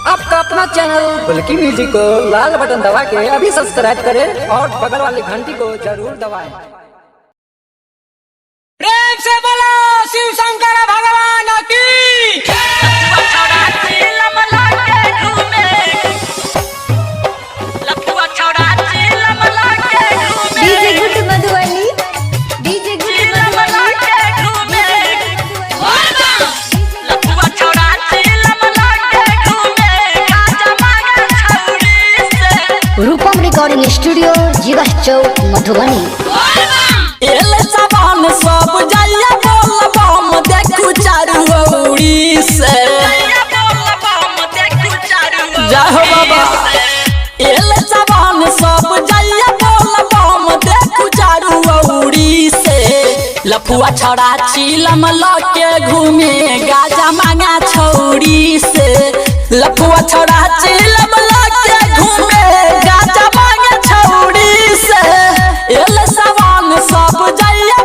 आपका अपना channel बुल्की music को लाल बटन दबा के अभी सब्सक्राइब करें और बगल वाली घंटी को जरूर दबाएं। प्रेम से बोलो शिव शंकर भगवान की। DJ good Madhubani, DJ good Rupam recording studio Jiwa Chowk Madhubani. सब जाइया बोल बम देखू चारू ओरी से जाहो बाबा। एले जवान सब जाइया बोल बम देखू चारू ओरी से। लफुआ छड़ा चिलम लके घूमे गाजा मांगा छौरी से। लफुआ छड़ा चिलम लके घूमे गाजा मांगा छौरी से। एले जवान सब जाइया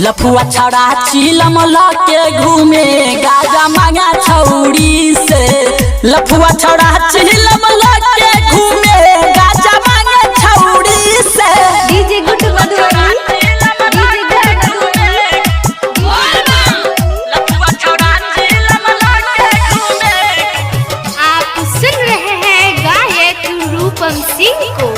लफुआ छड़ा चिलम लके घूमे गाजा मांगा छौरी से। लफुआ छड़ा चिलम लके घूमे गाजा मांगा छौरी से। डीजे गुड मधुबनी, आप सुन रहे हैं गायक रूपम सिंह को।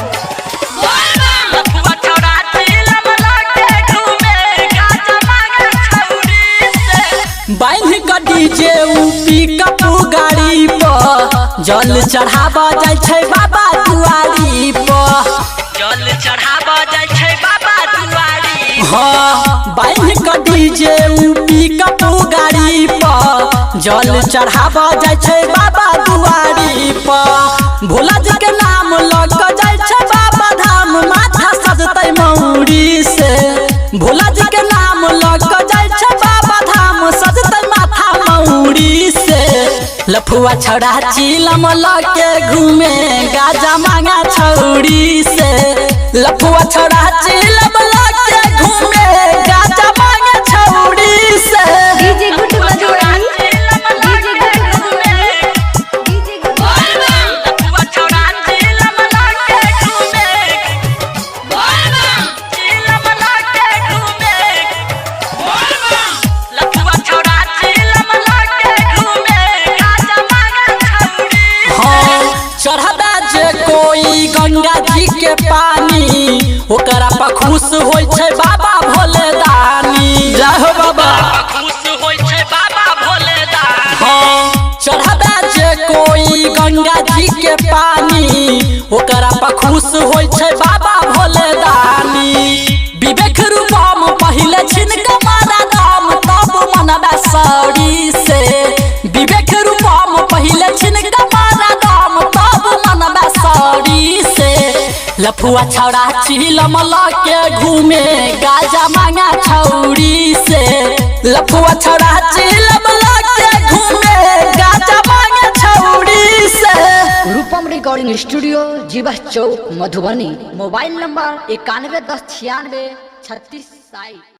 डीजे पिकअप गाड़ी पर जल चढ़ावा जाय छै बाबा दुआरी पर। जल चढ़ावा जाय छै बाबा दुआरी। हाँ बाइह का डीजे पिकअप गाड़ी पर जल चढ़ावा जाय छै बाबा दुआरी पर। भोला जी के नाम लग जाय छै बाबा धाम माथा सजतै मौरी से। भोला जी के नाम लग जाय छै बाबा धाम सजतै से। लफुआ छड़ा चिलम लके घूमे गाजा मांगा छौरी से। लफुआ छड़ा चिलम लके घूमे गाजा मांगा छौरी से। DJ good Madhubani, DJ good DJ good लफुआ छड़ा चिलम लके घूमे चिलम लके घूमे। लफुआ छड़ा चिलम चढ़ादा जे कोई गंगा जी के पानी ओकरा पर खुश होय छै बाबा भोले दानी। जय हो बाबा खुश होय छै बाबा भोले दानी। हाँ चढ़ादा जे कोई गंगा जी के पानी ओकरा पर खुश होय छै बाबा भोले दानी। विवेक रूपम पहिले छिनका मारा दाम तब मनबा सौरी से। विवेक रूपम पहिले छिनका मारा दाम तब मनबा सौरी से। लफुआ छड़ा चिलम लके घूमे गाजा मांगा छौरी से। लफुआ छड़ा चिलम लके घूमे गाजा मांगा छौरी से। रूपम recording studio Jiwa Chowk Madhubani. Mobile number 91 10 96 36 60।